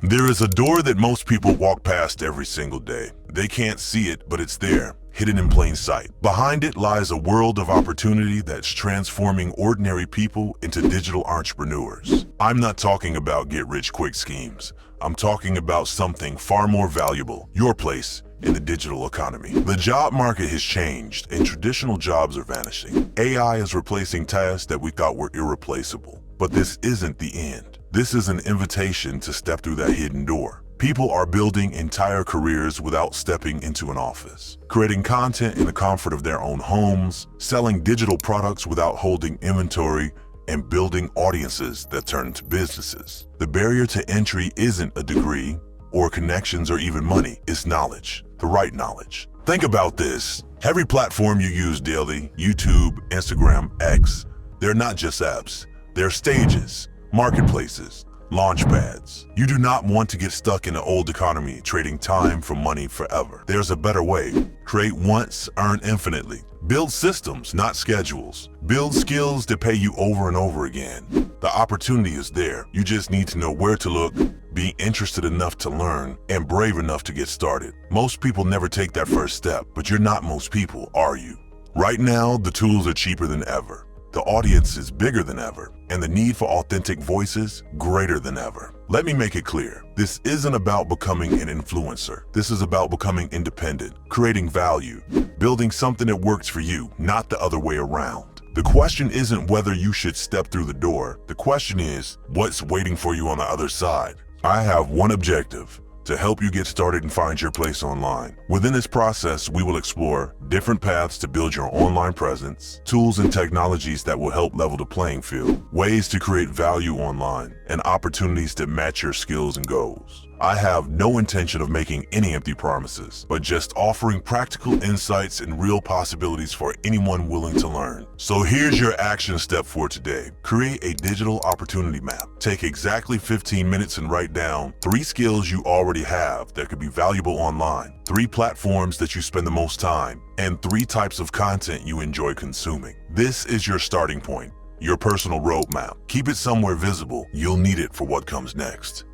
There is a door that most people walk past every single day. They can't see it, but it's there, hidden in plain sight. Behind it lies a world of opportunity that's transforming ordinary people into digital entrepreneurs. I'm not talking about get-rich-quick schemes. I'm talking about something far more valuable, your place in the digital economy. The job market has changed and traditional jobs are vanishing. AI is replacing tasks that we thought were irreplaceable. But this isn't the end. This is an invitation to step through that hidden door. People are building entire careers without stepping into an office, creating content in the comfort of their own homes, selling digital products without holding inventory, and building audiences that turn into businesses. The barrier to entry isn't a degree or connections or even money, it's knowledge, the right knowledge. Think about this. Every platform you use daily, YouTube, Instagram, X, they're not just apps, they're stages, marketplaces, launch pads. You do not want to get stuck in the old economy, trading time for money forever. There's a better way. Create once, earn infinitely. Build systems, not schedules. Build skills that pay you over and over again. The opportunity is there. You just need to know where to look, be interested enough to learn, and brave enough to get started. Most people never take that first step, but you're not most people, are you? Right now, the tools are cheaper than ever. The audience is bigger than ever, and the need for authentic voices greater than ever. Let me make it clear. This isn't about becoming an influencer. This is about becoming independent, creating value, building something that works for you, not the other way around. The question isn't whether you should step through the door. The question is, what's waiting for you on the other side? I have one objective: to help you get started and find your place online. Within this process, we will explore different paths to build your online presence, tools and technologies that will help level the playing field, ways to create value online, and opportunities that match your skills and goals. I have no intention of making any empty promises, but just offering practical insights and real possibilities for anyone willing to learn. So here's your action step for today. Create a digital opportunity map. Take exactly 15 minutes and write down 3 skills you already have that could be valuable online, 3 platforms that you spend the most time, and 3 types of content you enjoy consuming. This is your starting point, your personal roadmap. Keep it somewhere visible. You'll need it for what comes next.